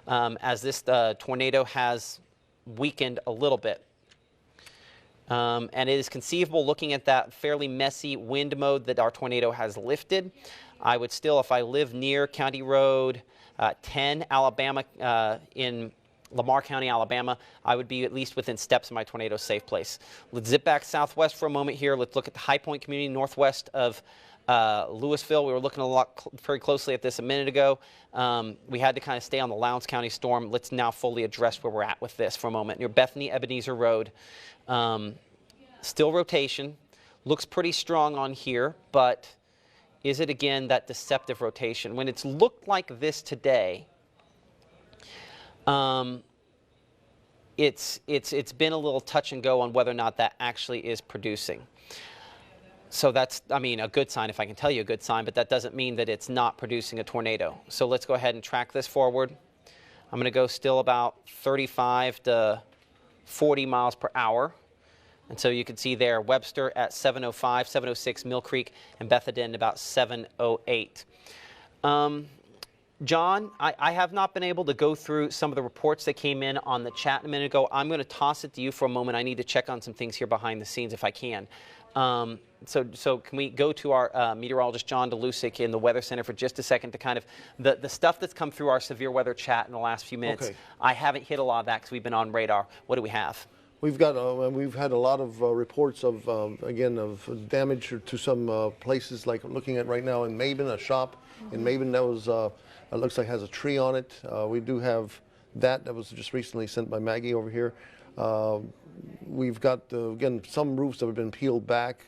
as this tornado has weakened a little bit. And it is conceivable, looking at that fairly messy wind mode, that our tornado has lifted. I would still, if I live near County Road 10, Alabama, in Lamar County, Alabama, I would be at least within steps of my tornado safe place. Let's zip back southwest for a moment here. Let's look at the High Point community northwest of Louisville. We were looking very closely at this a minute ago. We had to kind of stay on the Lowndes County storm. Let's now fully address where we're at with this for a moment. Near Bethany Ebeneezer Road, still rotation. Looks pretty strong on here, but is it again that deceptive rotation? When it's looked like this today, it's been a little touch and go on whether or not that actually is producing. So that's, I mean, a good sign, if I can tell you a good sign, but that doesn't mean that it's not producing a tornado. So let's go ahead and track this forward. I'm going to go still about 35 to 40 miles per hour. And so you can see there, Webster at 705, 706, Mill Creek, and Bethany about 708. John, I have not been able to go through some of the reports that came in on the chat a minute ago. I'm going to toss it to you for a moment. I need to check on some things here behind the scenes if I can. So can we go to our meteorologist, John DeLusick, in the Weather Center for just a second to kind of, the stuff that's come through our severe weather chat in the last few minutes. Okay. I haven't hit a lot of that because we've been on radar. What do we have? We've got we've had a lot of reports of again of damage to some places, like looking at right now in Maben, a shop in Maben that was it looks like has a tree on it. We do have that was just recently sent by Maggie over here. We've got again some roofs that have been peeled back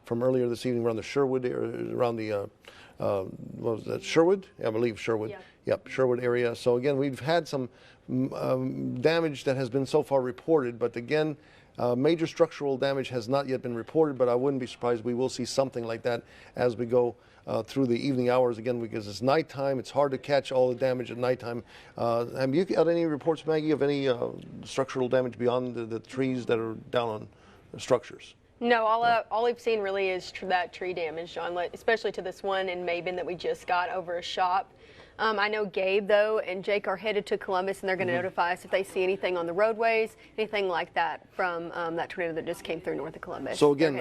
from earlier this evening around the Sherwood area, around the what was that, Sherwood? Yeah, I believe Sherwood. Yeah. Yep, Sherwood area. So again, we've had some damage that has been so far reported, but again, major structural damage has not yet been reported, but I wouldn't be surprised we will see something like that as we go through the evening hours, again, because it's nighttime. It's hard to catch all the damage at nighttime. Have you got any reports, Maggie, of any structural damage beyond the trees that are down on the structures? No, all we've seen really is that tree damage, John, especially to this one in Maben that we just got over a shop. I know Gabe, though, and Jake are headed to Columbus, and they're going to notify us if they see anything on the roadways, anything like that from that tornado that just came through north of Columbus. So again,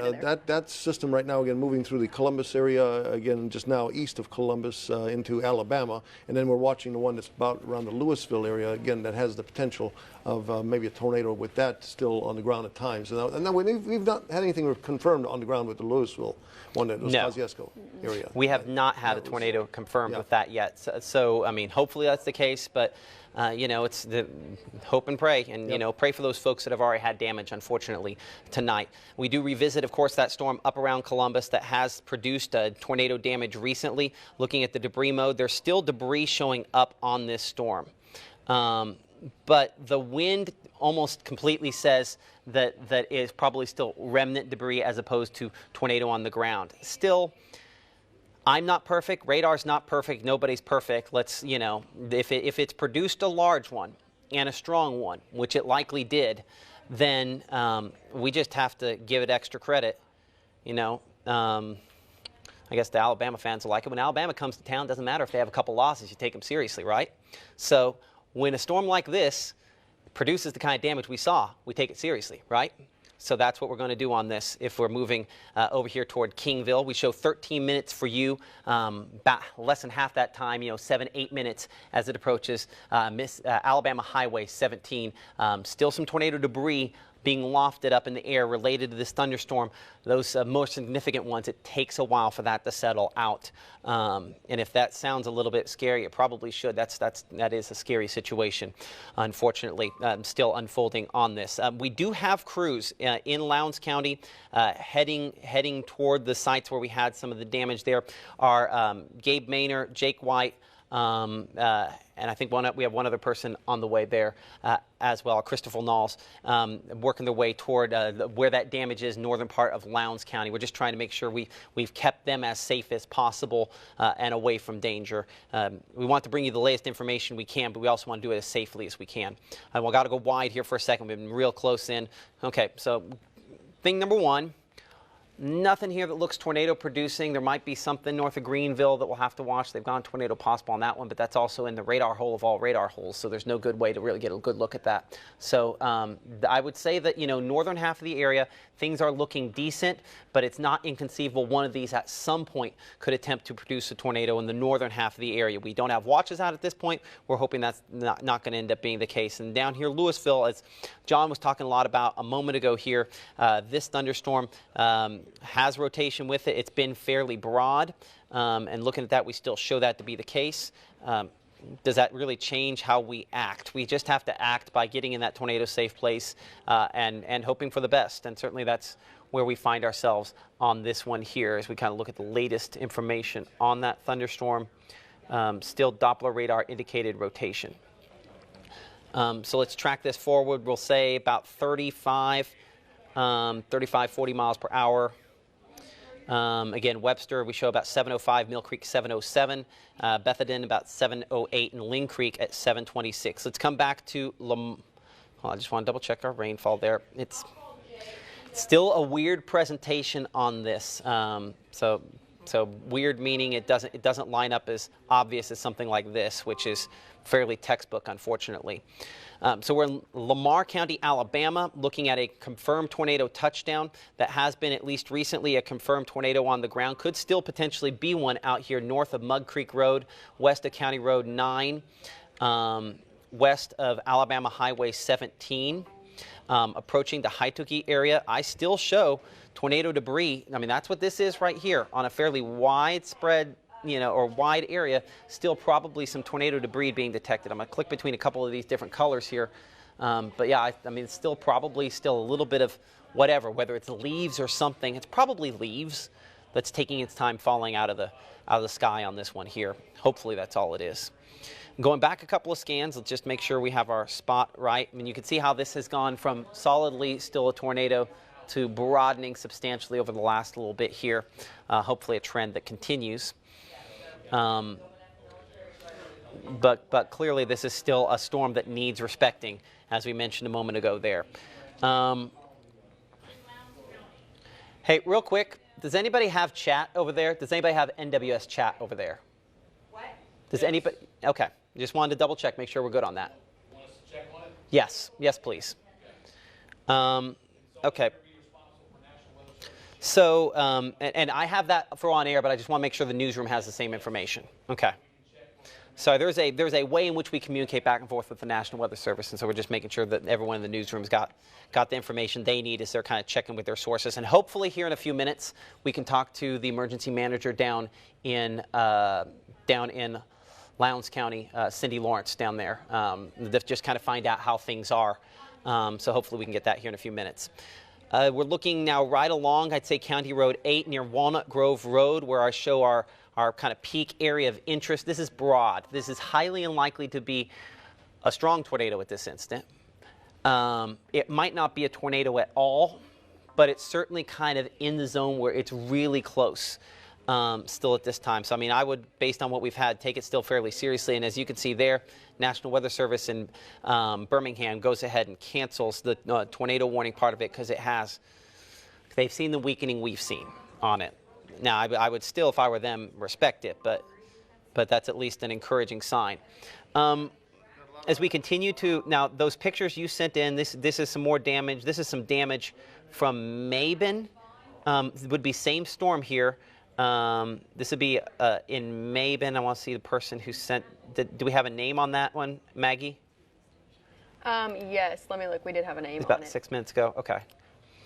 that system right now, again, moving through the Columbus area, again, just now east of Columbus into Alabama, and then we're watching the one that's about around the Louisville area, again, that has the potential of maybe a tornado with that still on the ground at times. And then we've not had anything confirmed on the ground with the Louisville one, that was Kosciuszko area. We have not had a tornado confirmed with that yet. So, I mean, hopefully that's the case, but you know, it's the hope and pray, and you know, pray for those folks that have already had damage, unfortunately, tonight. We do revisit, of course, that storm up around Columbus that has produced tornado damage recently. Looking at the debris mode, there's still debris showing up on this storm. But the wind almost completely says that is probably still remnant debris as opposed to tornado on the ground. Still, I'm not perfect. Radar's not perfect. Nobody's perfect. Let's, you know, if it's produced a large one and a strong one, which it likely did, then we just have to give it extra credit. You know, I guess the Alabama fans will like it. When Alabama comes to town, doesn't matter if they have a couple losses, you take them seriously, right? So when a storm like this produces the kind of damage we saw, we take it seriously, right? So that's what we're going to do on this if we're moving over here toward Kingville. We show 13 minutes for you, about less than half that time, you know, 7-8 minutes as it approaches Alabama Highway 17. Still some tornado debris being lofted up in the air related to this thunderstorm. Those more significant ones, it takes a while for that to settle out. And if that sounds a little bit scary, it probably should. That is a scary situation, unfortunately, still unfolding on this. We do have crews in Lowndes County heading toward the sites where we had some of the damage there. Are Gabe Maynor, Jake White, and I think we have one other person on the way there as well, Christopher Knowles, working their way toward where that damage is, northern part of Lowndes County. We're just trying to make sure we've kept them as safe as possible and away from danger. We want to bring you the latest information we can, but we also want to do it as safely as we can. We've got to go wide here for a second. We've been real close in. Okay, so thing number one, Nothing here that looks tornado producing. There might be something north of Greenville that we'll have to watch. They've gone tornado possible on that one, but that's also in the radar hole of all radar holes, so there's no good way to really get a good look at that. So I would say that, you know, northern half of the area, things are looking decent, but it's not inconceivable one of these at some point could attempt to produce a tornado in the northern half of the area. We don't have watches out at this point. We're hoping that's not going to end up being the case. And down here, Louisville, as John was talking a lot about a moment ago here, this thunderstorm has rotation with it. It's been fairly broad, and looking at that, we still show that to be the case. Does that really change how we act? We just have to act by getting in that tornado safe place and hoping for the best. And certainly that's where we find ourselves on this one here as we kind of look at the latest information on that thunderstorm. Still Doppler radar indicated rotation. So let's track this forward. We'll say about 35, 40 miles per hour. Again, Webster, we show about 7:05, Mill Creek 7:07, Bethany about 7:08, and Lynn Creek at 7:26. Let's come back to I just want to double check our rainfall there. It's still a weird presentation on this. So weird meaning it doesn't line up as obvious as something like this, which is fairly textbook, unfortunately. So we're in Lamar County, Alabama, looking at a confirmed tornado touchdown that has been at least recently a confirmed tornado on the ground. Could still potentially be one out here north of Mud Creek Road, west of County Road 9, west of Alabama Highway 17, approaching the Haituki area. I still show tornado debris. I mean, that's what this is right here on a fairly widespread, you know, or wide area. Still probably some tornado debris being detected. I'm going to click between a couple of these different colors here. But yeah, I mean, it's still probably a little bit of whatever, whether it's leaves or something. It's probably leaves that's taking its time falling out of the sky on this one here. Hopefully that's all it is. Going back a couple of scans, let's just make sure we have our spot right. I mean, you can see how this has gone from solidly still a tornado to broadening substantially over the last little bit here. Hopefully a trend that continues. But clearly this is still a storm that needs respecting, as we mentioned a moment ago there. Hey, real quick, does anybody have chat over there? Does anybody have NWS chat over there? What? Does anybody? Okay, just wanted to double check, make sure we're good on that. Want us to check on it? Yes, yes, please. Okay. So, and I have that for on air, but I just want to make sure the newsroom has the same information. Okay. So there's a way in which we communicate back and forth with the National Weather Service, and so we're just making sure that everyone in the newsroom's got the information they need as they're kind of checking with their sources. And hopefully here in a few minutes we can talk to the emergency manager down in Lowndes County, Cindy Lawrence down there, just kind of find out how things are. So hopefully we can get that here in a few minutes. We're looking now right along, I'd say, County Road 8 near Walnut Grove Road, where I show our kind of peak area of interest. This is broad. This is highly unlikely to be a strong tornado at this instant. It might not be a tornado at all, but it's certainly kind of in the zone where it's really close still at this time. So, I mean, I would, based on what we've had, take it still fairly seriously. And as you can see there, National Weather Service in Birmingham goes ahead and cancels the tornado warning part of it because they've seen the weakening we've seen on it. Now, I would still, if I were them, respect it, but that's at least an encouraging sign. As we continue to, now those pictures you sent in, this is some more damage. This is some damage from Mabin. It would be same storm here. This would be in Mabin. I want to see the person who sent. Do we have a name on that one, Maggie? Yes. Let me look. We did have a name It's on it. about 6 minutes ago. Okay.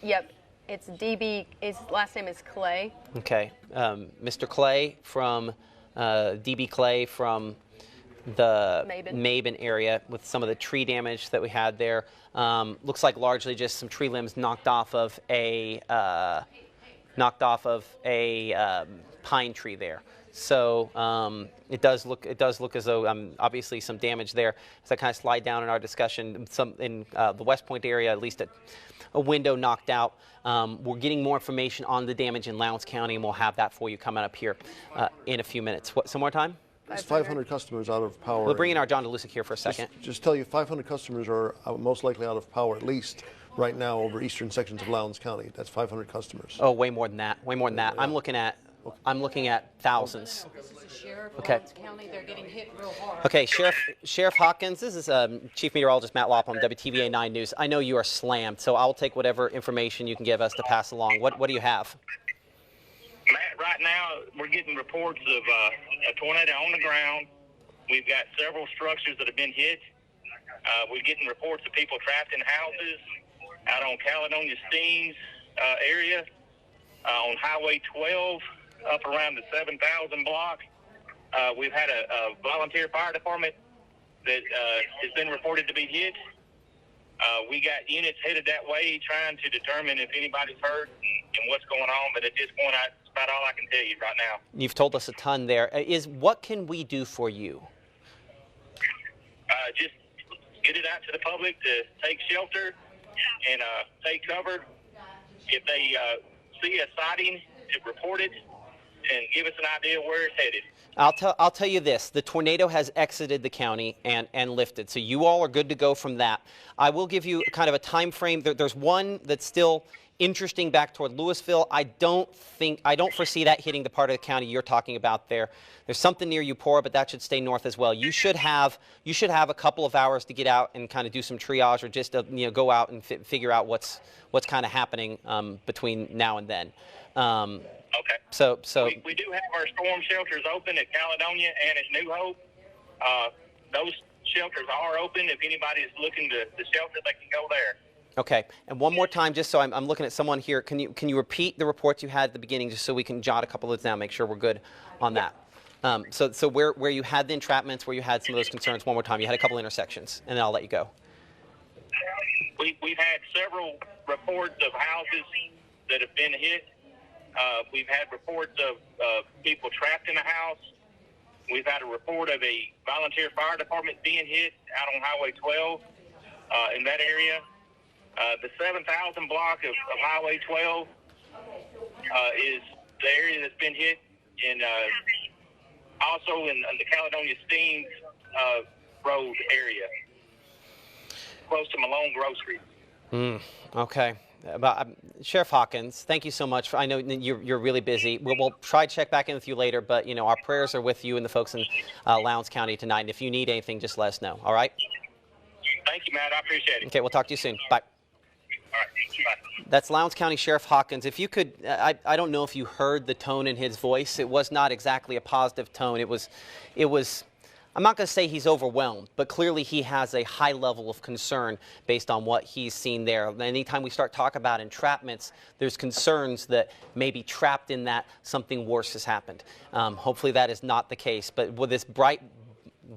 Yep. It's DB. His last name is Clay. Okay. Mr. Clay from DB Clay from the Mabin area with some of the tree damage that we had there. Looks like largely just some tree limbs knocked off of a pine tree there. So it does look as though obviously some damage there. As I kind of slide down in our discussion, some in the West Point area, at least a window knocked out. We're getting more information on the damage in Lowndes County, and we'll have that for you coming up here in a few minutes. Some more time? It's 500 customers out of power. We'll bring in our John DeLucic here for a second. Just tell you, 500 customers are most likely out of power, at least right now, over eastern sections of Lowndes County. That's 500 customers. Oh, way more than that. Way more than that. Yeah. I'm looking at thousands. This is the sheriff of Okay. Lowndes County. They're getting hit real hard. Okay, Sheriff Hawkins, this is Chief Meteorologist Matt Lopham, WTVA 9 News. I know you are slammed, so I'll take whatever information you can give us to pass along. What do you have? Matt, right now we're getting reports of a tornado on the ground. We've got several structures that have been hit. We're getting reports of people trapped in houses out on Caledonia Steams area, on Highway 12, up around the 7,000 block. We've had a volunteer fire department that has been reported to be hit. We got units headed that way trying to determine if anybody's hurt and what's going on, but at this point, that's about all I can tell you right now. You've told us a ton there. What can we do for you? Just get it out to the public to take shelter and take cover. If they see a sighting, to report it and give us an idea where it's headed. I'll tell you this: the tornado has exited the county and lifted, so you all are good to go from that. I will give you kind of a time frame. There's one that's still interesting back toward Louisville. I don't foresee that hitting the part of the county you're talking about there. There's something near Eupora, but that should stay north as well. You should have a couple of hours to get out and kind of do some triage, or just go out and figure out what's kind of happening between now and then. Okay. So we do have our storm shelters open at Caledonia and at New Hope. Those shelters are open. If anybody's looking to shelter, they can go there. Okay, and one more time, just so I'm looking at someone here. Can you repeat the reports you had at the beginning, just so we can jot a couple of those down, make sure we're good on that. So where you had the entrapments, where you had some of those concerns, one more time. You had a couple intersections, and then I'll let you go. We've had several reports of houses that have been hit. We've had reports of people trapped in a house. We've had a report of a volunteer fire department being hit out on Highway 12 in that area. The 7,000 block of Highway 12 is the area that's been hit, and also in the Caledonia Steams Road area, close to Malone Grocery. Okay. Sheriff Hawkins, thank you so much. I know you're really busy. We'll try to check back in with you later, but our prayers are with you and the folks in Lowndes County tonight. And if you need anything, just let us know. All right? Thank you, Matt. I appreciate it. Okay, we'll talk to you soon. Bye. All right. Bye. That's Lowndes County Sheriff Hawkins. If you could, I don't know if you heard the tone in his voice. It was not exactly a positive tone. It was. I'm not going to say he's overwhelmed, but clearly he has a high level of concern based on what he's seen there. Anytime we start talking about entrapments, there's concerns that maybe trapped in that something worse has happened. Hopefully that is not the case. But with this bright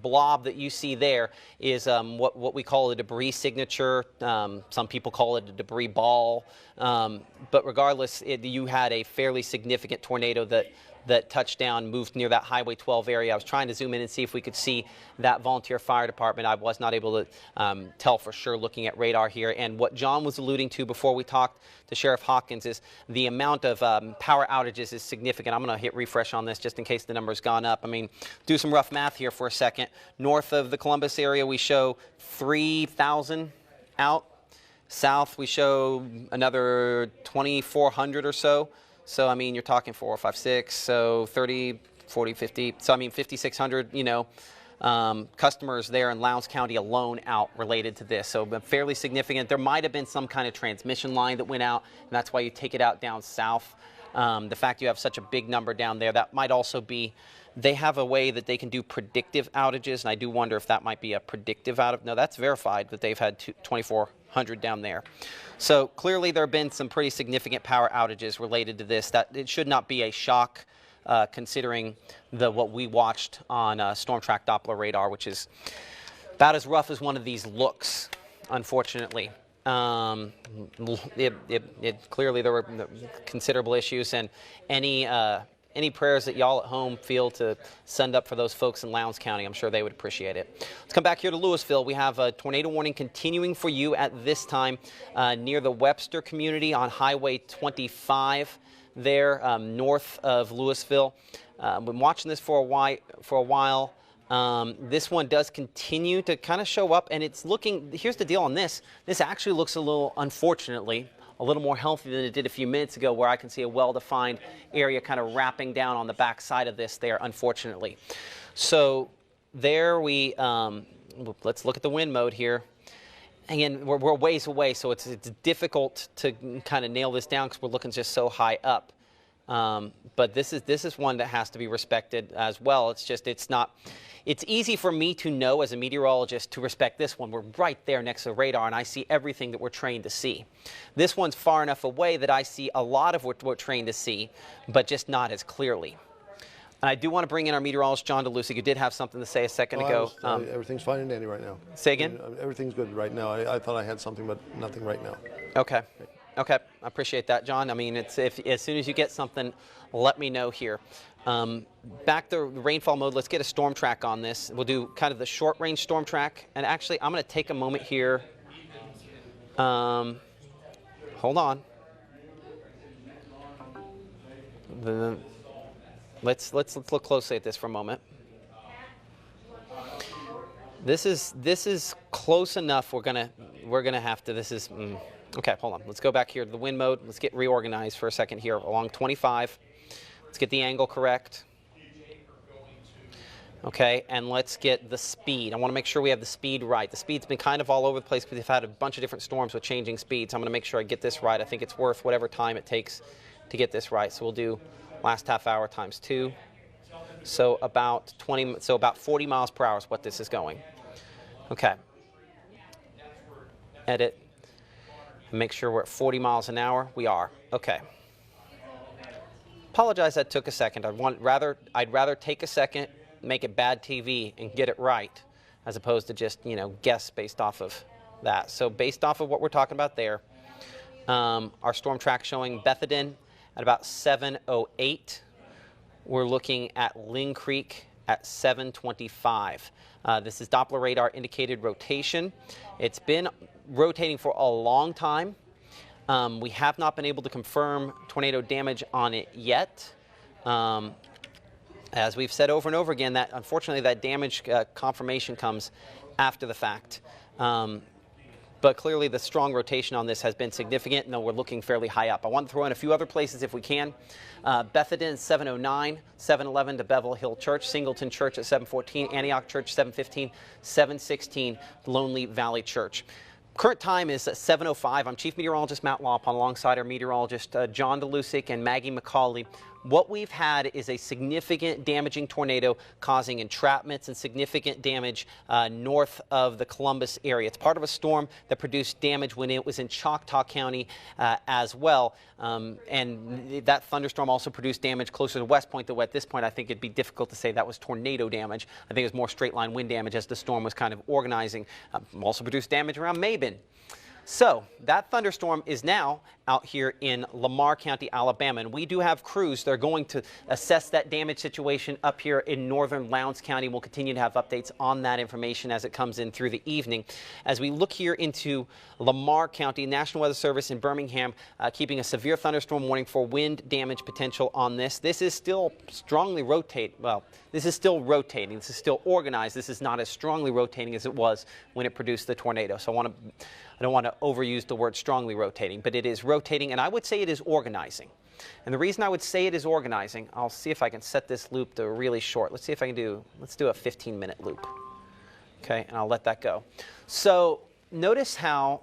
blob that you see there is what we call a debris signature. Some people call it a debris ball. But regardless, you had a fairly significant tornado that touched down, moved near that Highway 12 area. I was trying to zoom in and see if we could see that volunteer fire department. I was not able to tell for sure looking at radar here. And what John was alluding to before we talked to Sheriff Hawkins is the amount of power outages is significant. I'm going to hit refresh on this just in case the number's gone up. I mean, do some rough math here for a second. North of the Columbus area, we show 3,000 out. South, we show another 2,400 or so. So, I mean, you're talking 4, 5, 6, so 30, 40, 50. So, I mean, 5,600, customers there in Lowndes County alone out related to this. So, fairly significant. There might have been some kind of transmission line that went out, and that's why you take it out down south. The fact you have such a big number down there, that might also be, they have a way that they can do predictive outages, and I do wonder if that might be a predictive outage. No, that's verified that they've had 2,400 down there. So clearly there have been some pretty significant power outages related to this. That it should not be a shock considering what we watched on Storm Track Doppler radar, which is about as rough as one of these looks, unfortunately. Clearly there were considerable issues, and any prayers that y'all at home feel to send up for those folks in Lowndes County, I'm sure they would appreciate it. Let's come back here to Louisville. We have a tornado warning continuing for you at this time near the Webster community on Highway 25. there north of Louisville. Been watching this for a while. This one does continue to kind of show up, and it's looking, here's the deal on this. This actually looks a little, unfortunately, a little more healthy than it did a few minutes ago, where I can see a well-defined area kind of wrapping down on the back side of this there, unfortunately. So there we, let's look at the wind mode here. Again, we're ways away, so it's difficult to kind of nail this down because we're looking just so high up. But this is one that has to be respected as well. It's just, it's easy for me to know as a meteorologist to respect this one. We're right there next to the radar, and I see everything that we're trained to see. This one's far enough away that I see a lot of what we're trained to see, but just not as clearly. And I do want to bring in our meteorologist, John DeLucy, who did have something to say a second ago. Everything's fine and dandy right now. Say again? Everything's good right now. I thought I had something, but nothing right now. Okay. Okay, I appreciate that, John. I mean, it's as soon as you get something, let me know here. Back to rainfall mode, let's get a storm track on this. We'll do kind of the short range storm track. And actually, I'm going to take a moment here. Hold on. Let's look closely at this for a moment. This is close enough. We're gonna have to. This is. Okay, hold on. Let's go back here to the wind mode. Let's get reorganized for a second here along 25. Let's get the angle correct. Okay, and let's get the speed. I want to make sure we have the speed right. The speed's been kind of all over the place because we've had a bunch of different storms with changing speeds. I'm going to make sure I get this right. I think it's worth whatever time it takes to get this right. So we'll do last half hour times 2. So about 40 miles per hour is what this is going. Okay. Edit. Make sure we're at 40 miles an hour. We are. Okay. Apologize that took a second. I'd rather take a second, make it bad TV, and get it right, as opposed to just, guess based off of that. So based off of what we're talking about there, our storm track showing Bethany at about 7:08. We're looking at Lynn Creek at 7:25. This is Doppler radar indicated rotation. It's been rotating for a long time. We have not been able to confirm tornado damage on it yet. As we've said over and over again, that unfortunately that damage confirmation comes after the fact. But clearly the strong rotation on this has been significant, and we're looking fairly high up. I want to throw in a few other places if we can. Bethany 7:09, 7:11 to Bevel Hill Church, Singleton Church at 7:14, Antioch Church 7:15, 7:16 Lonely Valley Church. Current time is 7:05. I'm Chief Meteorologist Matt Lawpon alongside our meteorologist John DeLucy and Maggie McCauley. What we've had is a significant damaging tornado causing entrapments and significant damage north of the Columbus area. It's part of a storm that produced damage when it was in Choctaw County as well. And that thunderstorm also produced damage closer to West Point, though at this point I think it'd be difficult to say that was tornado damage. I think it was more straight line wind damage as the storm was kind of organizing. Also produced damage around Mabin. So that thunderstorm is now out here in Lamar County, Alabama, and we do have crews that are going to assess that damage situation up here in northern Lowndes County. We'll continue to have updates on that information as it comes in through the evening. As we look here into Lamar County, National Weather Service in Birmingham keeping a severe thunderstorm warning for wind damage potential on this. This is still strongly rotating. Well, this is still rotating. This is still organized. This is not as strongly rotating as it was when it produced the tornado. So I don't want to overuse the word strongly rotating, but it is rotating, and I would say it is organizing. And the reason I would say it is organizing, I'll see if I can set this loop to really short. Let's see if I can let's do a 15-minute loop. Okay, and I'll let that go. So notice how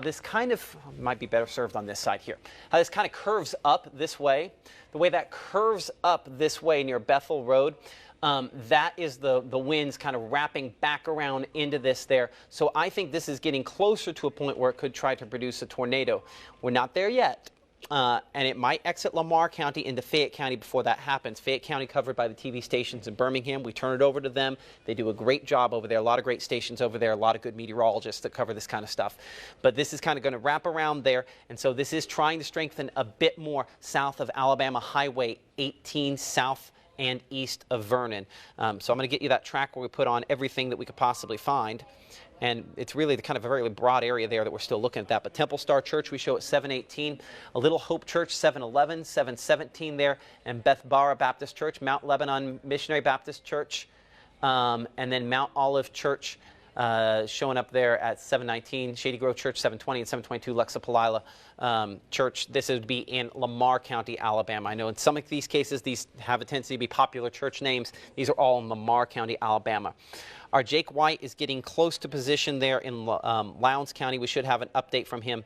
this kind of, might be better served on this side here, how this kind of curves up this way. The way that curves up this way near Bethel Road, that is the winds kind of wrapping back around into this there. So I think this is getting closer to a point where it could try to produce a tornado. We're not there yet. And it might exit Lamar County into Fayette County before that happens. Fayette County covered by the TV stations in Birmingham. We turn it over to them. They do a great job over there. A lot of great stations over there. A lot of good meteorologists that cover this kind of stuff. But this is kind of going to wrap around there. And so this is trying to strengthen a bit more south of Alabama Highway 18 south and east of Vernon. So I'm going to get you that track where we put on everything that we could possibly find. And it's really the kind of a very broad area there that we're still looking at that. But Temple Star Church we show at 718, A Little Hope Church 711, 717 there, and Beth Barra Baptist Church, Mount Lebanon Missionary Baptist Church, and then Mount Olive Church showing up there at 719, Shady Grove Church 720, and 722 Lexa Palila Church. This would be in Lamar County, Alabama. I know in some of these cases these have a tendency to be popular church names. These are all in Lamar County, Alabama. Our Jake White is getting close to position there in Lowndes County. We should have an update from him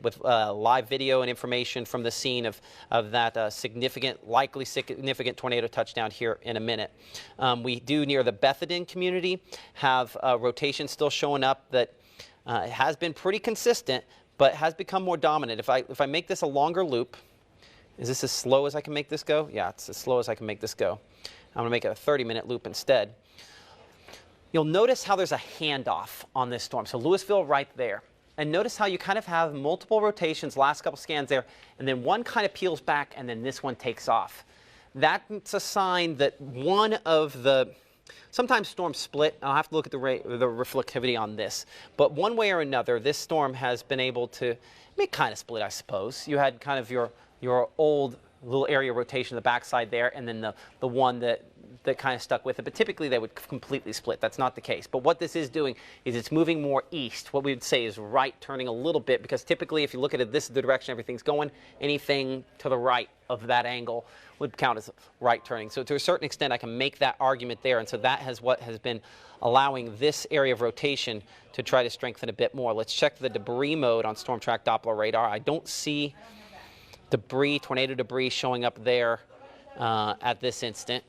with live video and information from the scene of that likely significant tornado touchdown here in a minute. We do near the Bethany community have rotation still showing up that has been pretty consistent, but has become more dominant. If I make this a longer loop, is this as slow as I can make this go? Yeah, it's as slow as I can make this go. I'm going to make it a 30-minute loop instead. You'll notice how there's a handoff on this storm. So Louisville right there. And notice how you kind of have multiple rotations, last couple scans there, and then one kind of peels back and then this one takes off. That's a sign that one of the, sometimes storms split. I'll have to look at the reflectivity on this. But one way or another, this storm has been able to make kind of split, I suppose. You had kind of your old little area rotation on the backside there, and then the one that kind of stuck with it, but typically they would completely split. That's not the case. But what this is doing is it's moving more east. What we would say is right turning a little bit, because typically if you look at it, this is the direction everything's going. Anything to the right of that angle would count as right turning. So to a certain extent, I can make that argument there, and so that has what has been allowing this area of rotation to try to strengthen a bit more. Let's check the debris mode on Storm Track Doppler radar. I don't see debris, tornado debris showing up there at this instant.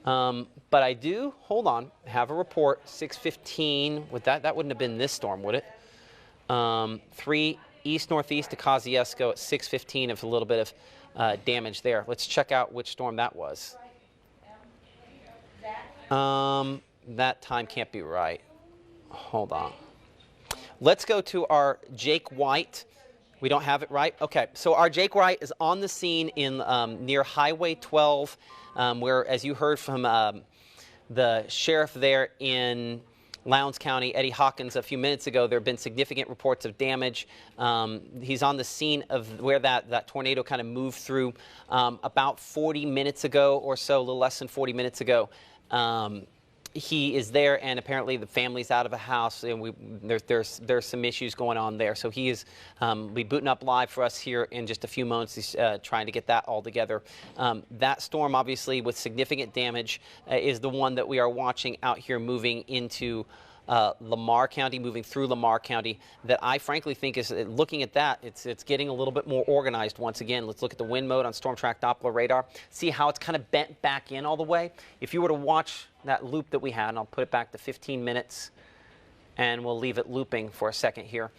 But I do, hold on, have a report, 6:15, that wouldn't have been this storm, would it? 3 east-northeast to Kosciuszko at 6:15 of a little bit of damage there. Let's check out which storm that was. That time can't be right. Hold on. Let's go to our Jake White. We don't have it right? Okay, so our Jake White is on the scene in near Highway 12, where, as you heard from the sheriff there in Lowndes County, Eddie Hawkins, a few minutes ago, there have been significant reports of damage. He's on the scene of where that tornado kind of moved through about 40 minutes ago or so, a little less than 40 minutes ago. He is there, and apparently the family's out of the house, and there's some issues going on there. So he is be booting up live for us here in just a few moments. He's trying to get that all together. That storm, obviously, with significant damage, is the one that we are watching out here moving into Lamar County, moving through Lamar County, that I frankly think is, looking at that, it's getting a little bit more organized once again. Let's look at the wind mode on Storm Track Doppler radar, see how it's kind of bent back in all the way. If you were to watch that loop that we had, and I'll put it back to 15 minutes, and we'll leave it looping for a second here.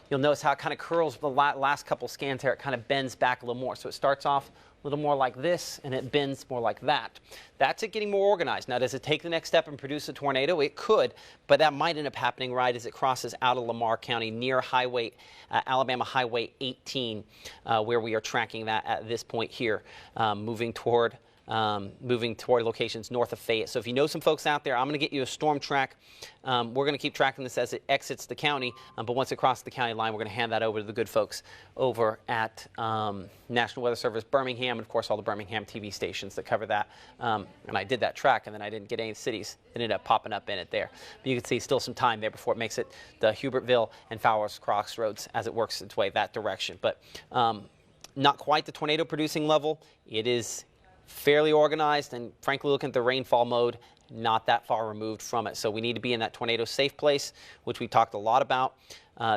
You'll notice how it kind of curls the last couple scans here. It kind of bends back a little more. So it starts off a little more like this, and it bends more like that. That's it getting more organized. Now, does it take the next step and produce a tornado? It could, but that might end up happening right as it crosses out of Lamar County near Alabama Highway 18, where we are tracking that at this point here, moving toward locations north of Fayette. So if you know some folks out there, I'm going to get you a storm track. We're going to keep tracking this as it exits the county, but once it crosses the county line, we're going to hand that over to the good folks over at National Weather Service Birmingham, and of course all the Birmingham TV stations that cover that. And I did that track, and then I didn't get any cities that ended up popping up in it there. But you can see still some time there before it makes it the Hubertville and Fowler's Crossroads as it works its way that direction. But not quite the tornado producing level. It is fairly organized, and frankly, looking at the rainfall mode, not that far removed from it. So we need to be in that tornado safe place, which we talked a lot about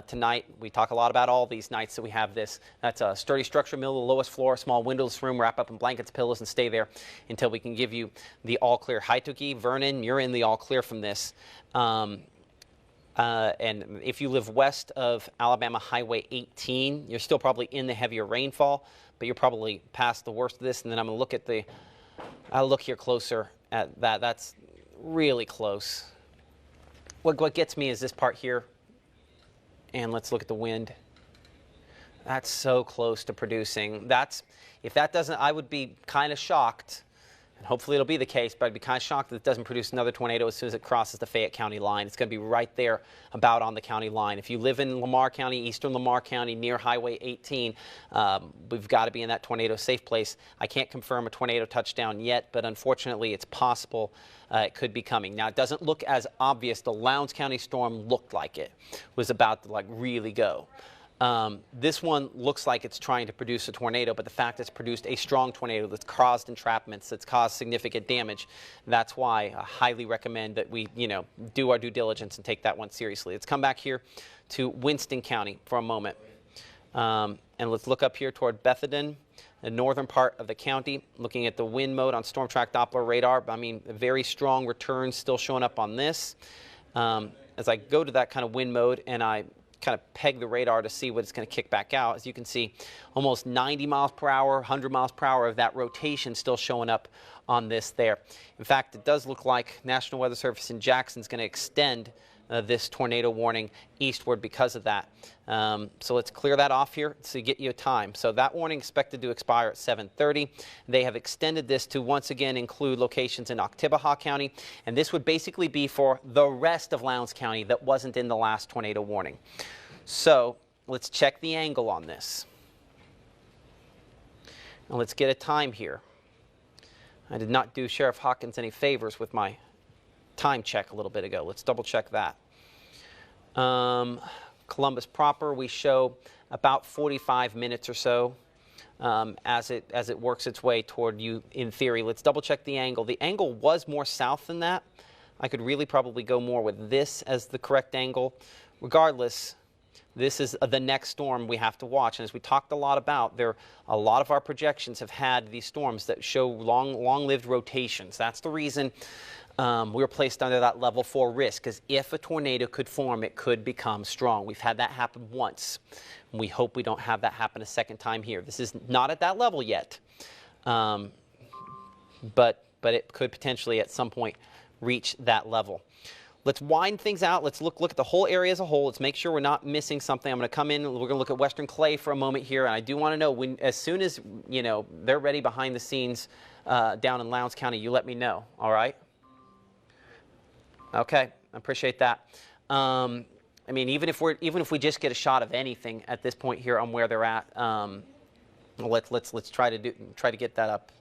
tonight. We talk a lot about all these nights that we have this. That's a sturdy structure, middle of the lowest floor, small windowless room, wrap up in blankets, pillows, and stay there until we can give you the all clear. Haituki, Vernon, you're in the all clear from this. And if you live west of Alabama Highway 18, you're still probably in the heavier rainfall, but you're probably past the worst of this. And then I'm going to look at I'll look here closer at that. That's really close. What gets me is this part here. And let's look at the wind. That's so close to producing. If that doesn't, I would be kind of shocked And hopefully it'll be the case, but I'd be kind of shocked that it doesn't produce another tornado as soon as it crosses the Fayette County line. It's going to be right there about on the county line. If you live in Lamar County, eastern Lamar County, near Highway 18, we've got to be in that tornado safe place. I can't confirm a tornado touchdown yet, but unfortunately it's possible it could be coming. Now, it doesn't look as obvious. The Lowndes County storm looked like it was about to really go. This one looks like it's trying to produce a tornado, but the fact it's produced a strong tornado that's caused entrapments, that's caused significant damage. That's why I highly recommend that we, do our due diligence and take that one seriously. Let's come back here to Winston County for a moment. And let's look up here toward Bethany, the northern part of the county, looking at the wind mode on Storm Track Doppler radar. I mean, very strong returns still showing up on this. As I go to that kind of wind mode and I kind of peg the radar to see what it's going to kick back out, as you can see, almost 90 miles per hour, 100 miles per hour of that rotation still showing up on this there. In fact, it does look like National Weather Service in Jackson is going to extend this tornado warning eastward because of that. So let's clear that off here to get you a time. So that warning expected to expire at 7:30. They have extended this to once again include locations in Choctaw County, and this would basically be for the rest of Lowndes County that wasn't in the last tornado warning. So let's check the angle on this. And let's get a time here. I did not do Sheriff Hawkins any favors with my time check a little bit ago. Let's double check that. Columbus proper, we show about 45 minutes or so as it works its way toward you in theory. Let's double check the angle. The angle was more south than that. I could really probably go more with this as the correct angle. Regardless, this is the next storm we have to watch. And as we talked a lot about, a lot of our projections have had these storms that show long-lived rotations. That's the reason we were placed under that level 4 risk, because if a tornado could form, it could become strong. We've had that happen once. And we hope we don't have that happen a second time here. This is not at that level yet, but it could potentially at some point reach that level. Let's widen things out. Let's look at the whole area as a whole. Let's make sure we're not missing something. I'm going to come in. We're going to look at Western Clay for a moment here, and I do want to know as soon as they're ready behind the scenes down in Lowndes County, you let me know. All right. Okay, I appreciate that. I mean, even if we just get a shot of anything at this point here on where they're at, let's try to get that up.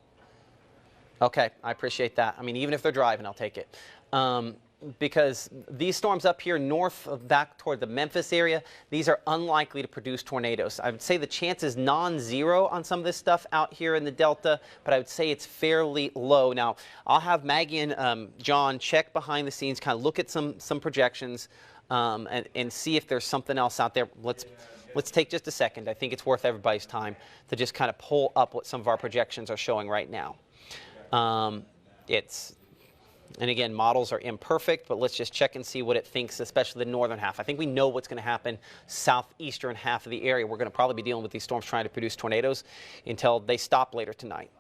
Okay, I appreciate that. I mean, even if they're driving, I'll take it. Because these storms up here north of back toward the Memphis area, these are unlikely to produce tornadoes. I would say the chance is non-zero on some of this stuff out here in the Delta, but I would say it's fairly low. Now, I'll have Maggie and John check behind the scenes, kind of look at some projections and see if there's something else out there. Let's take just a second. I think it's worth everybody's time to just kind of pull up what some of our projections are showing right now. And again, models are imperfect, but let's just check and see what it thinks, especially the northern half. I think we know what's going to happen southeastern half of the area. We're going to probably be dealing with these storms trying to produce tornadoes until they stop later tonight.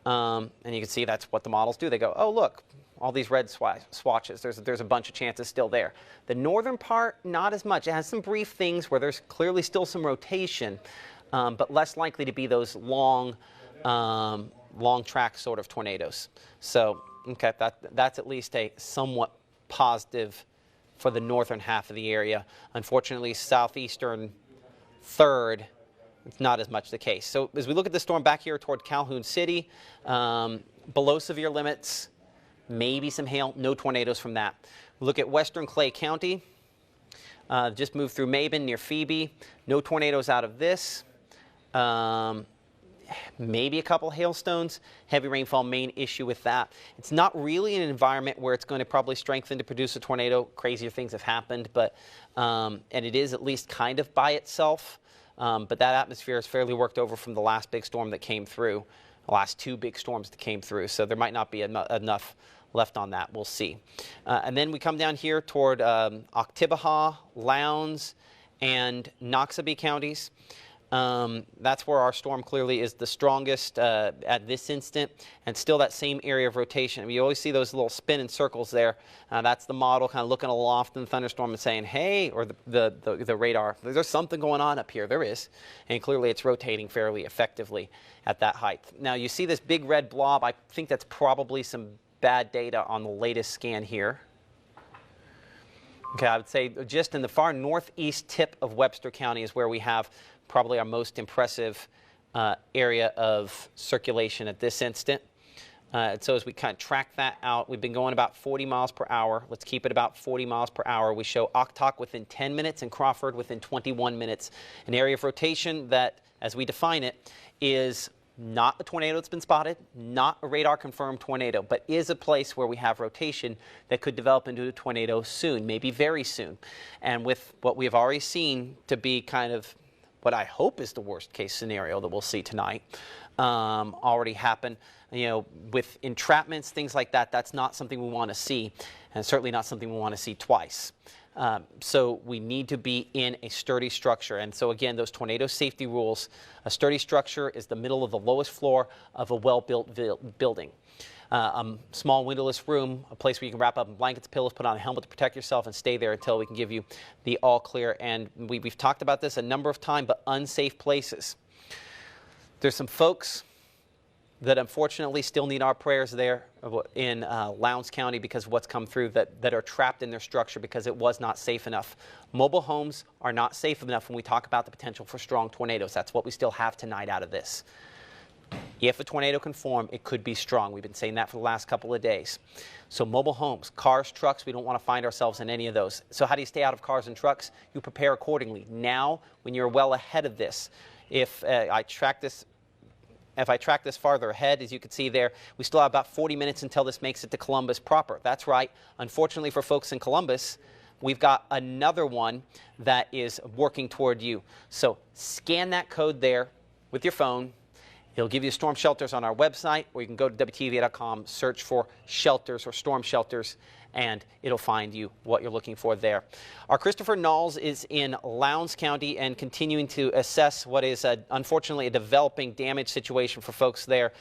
And you can see that's what the models do. They go, oh, look, all these red swatches. There's a bunch of chances still there. The northern part, not as much. It has some brief things where there's clearly still some rotation, but less likely to be those long track sort of tornadoes. So, okay, that's at least a somewhat positive for the northern half of the area. Unfortunately, southeastern third, it's not as much the case. So as we look at the storm back here toward Calhoun City, below severe limits, maybe some hail, no tornadoes from that. Look at western Clay County, just moved through Mabin near Phoebe, no tornadoes out of this. Maybe a couple hailstones, heavy rainfall, main issue with that. It's not really an environment where it's going to probably strengthen to produce a tornado. Crazier things have happened, but and it is at least kind of by itself. But that atmosphere is fairly worked over from the last big storm that came through, the last 2 big storms that came through. So there might not be enough left on that. We'll see. And then we come down here toward Oktibbeha, Lowndes, and Noxubee counties. That's where our storm clearly is the strongest at this instant, and still that same area of rotation. I mean, you always see those little spinning circles there. That's the model kind of looking aloft in the thunderstorm and saying, hey, or the radar, there's something going on up here. There is, and clearly it's rotating fairly effectively at that height. Now you see this big red blob. I think that's probably some bad data on the latest scan here. Okay, I would say just in the far northeast tip of Webster County is where we have probably our most impressive area of circulation at this instant. So as we kind of track that out, we've been going about 40 miles per hour. Let's keep it about 40 miles per hour. We show Octok within 10 minutes and Crawford within 21 minutes. An area of rotation that, as we define it, is not a tornado that's been spotted, not a radar confirmed tornado, but is a place where we have rotation that could develop into a tornado soon, maybe very soon. And with what we have already seen to be kind of what I hope is the worst case scenario that we'll see tonight already happen, you know, with entrapments, things like that, that's not something we want to see, and certainly not something we want to see twice. So we need to be in a sturdy structure. And so again, those tornado safety rules, a sturdy structure is the middle of the lowest floor of a well-built building. A small windowless room, a place where you can wrap up in blankets, pillows, put on a helmet to protect yourself, and stay there until we can give you the all clear. And we've talked about this a number of times, but unsafe places. There's some folks that unfortunately still need our prayers there in Lowndes County because of what's come through, that are trapped in their structure because it was not safe enough. Mobile homes are not safe enough when we talk about the potential for strong tornadoes. That's what we still have tonight out of this. If a tornado can form, it could be strong. We've been saying that for the last couple of days. So mobile homes, cars, trucks, we don't want to find ourselves in any of those. So how do you stay out of cars and trucks? You prepare accordingly. Now, when you're well ahead of this, if I track this farther ahead, as you can see there, we still have about 40 minutes until this makes it to Columbus proper. That's right. Unfortunately for folks in Columbus, we've got another one that is working toward you. So scan that code there with your phone. It'll give you storm shelters on our website, or you can go to WTVA.com, search for shelters or storm shelters, and it'll find you what you're looking for there. Our Christopher Knowles is in Lowndes County and continuing to assess what is unfortunately a developing damage situation for folks there.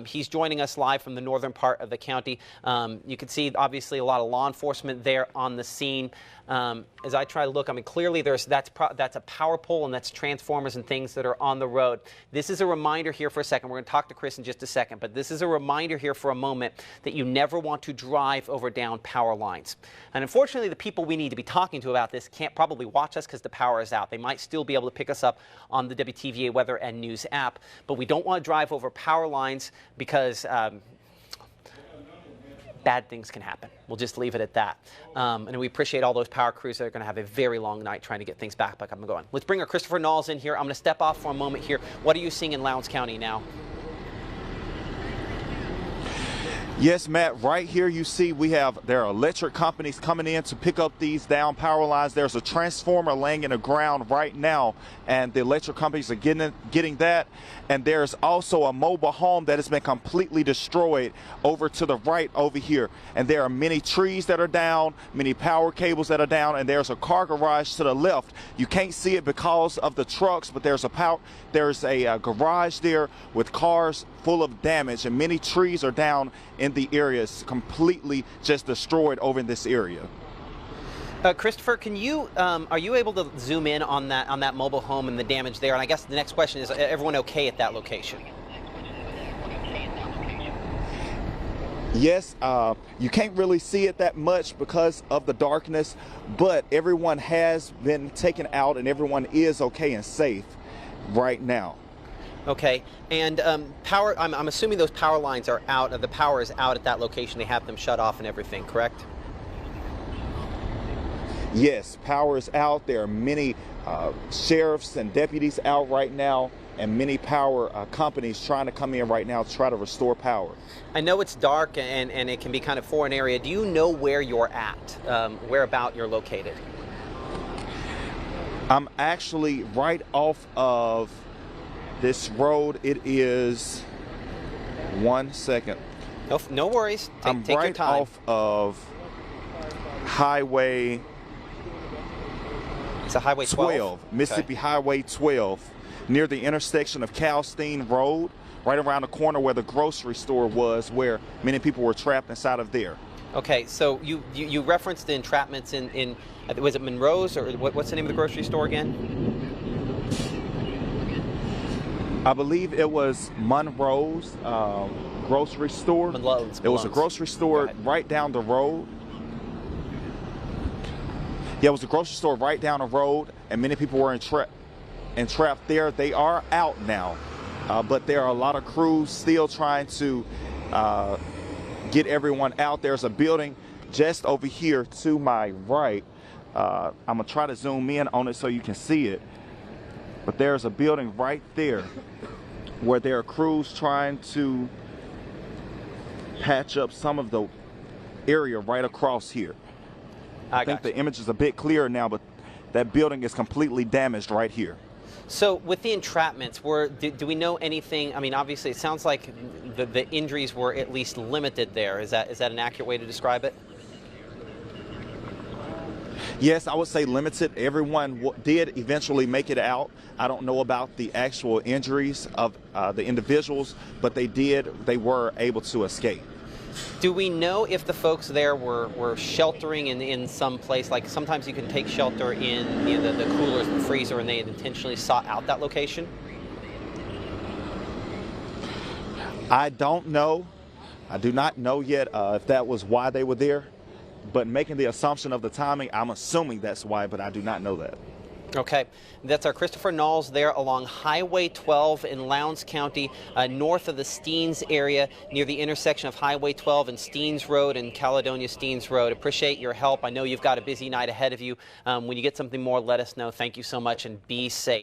He's joining us live from the northern part of the county. You can see obviously a lot of law enforcement there on the scene. As I try to look, I mean, clearly that's a power pole and that's transformers and things that are on the road. This is a reminder here for a second. We're going to talk to Chris in just a second, but this is a reminder here for a moment that you never want to drive over down power lines. And unfortunately, the people we need to be talking to about this can't probably watch us because the power is out. They might still be able to pick us up on the WTVA Weather and News app, but we don't want to drive over power lines because bad things can happen. We'll just leave it at that. And we appreciate all those power crews that are going to have a very long night trying to get things back up and going. Let's bring our Christopher Knowles in here. I'm going to step off for a moment here. What are you seeing in Lowndes County now? Yes, Matt, right here you see there are electric companies coming in to pick up these down power lines. There's a transformer laying in the ground right now, and the electric companies are getting that. And there's also a mobile home that has been completely destroyed over to the right over here. And there are many trees that are down, many power cables that are down, and there's a car garage to the left. You can't see it because of the trucks, but there's a garage there with cars full of damage, and many trees are down in the area. It's completely just destroyed over in this area. Christopher, can you are you able to zoom in on that mobile home and the damage there? And I guess the next question is, everyone okay at that location? Yes, you can't really see it that much because of the darkness, but everyone has been taken out and everyone is okay and safe right now. Okay, and power, I'm assuming those power lines are out, the power is out at that location. They have them shut off and everything, correct? Yes, power is out. There are many sheriffs and deputies out right now, and many power companies trying to come in right now to try to restore power. I know it's dark and it can be kind of foreign area. Do you know where you're at, whereabout you're located? I'm actually right off of this road. It is 1 second. No worries. I'm take right your time. Off of Highway. It's a Highway 12. Mississippi Okay. Highway 12. near the intersection of Calstein Road, right around the corner where the grocery store was, where many people were trapped inside of there. Okay, so you referenced the entrapments in was it Monroe's, or what's the name of the grocery store again? I believe it was Monroe's grocery store. Malone's. It was a grocery store right down the road. Yeah, it was a grocery store right down the road, and many people were entrapped there. They are out now, but there are a lot of crews still trying to get everyone out. There's a building just over here to my right. I'm gonna try to zoom in on it so you can see it. But there's a building right there where there are crews trying to patch up some of the area right across here. I think the image is a bit clearer now, but that building is completely damaged right here. So with the entrapments, do we know anything? I mean, obviously it sounds like the injuries were at least limited there. Is that an accurate way to describe it? Yes, I would say limited. Everyone did eventually make it out. I don't know about the actual injuries of the individuals, but they were able to escape. Do we know if the folks there were sheltering in some place? Like sometimes you can take shelter in the coolers and freezer, and they had intentionally sought out that location? I don't know. I do not know yet if that was why they were there. But making the assumption of the timing, I'm assuming that's why, but I do not know that. Okay, that's our Christopher Knowles there along Highway 12 in Lowndes County, north of the Steens area, near the intersection of Highway 12 and Steens Road and Caledonia Steens Road. Appreciate your help. I know you've got a busy night ahead of you. When you get something more, let us know. Thank you so much, and be safe.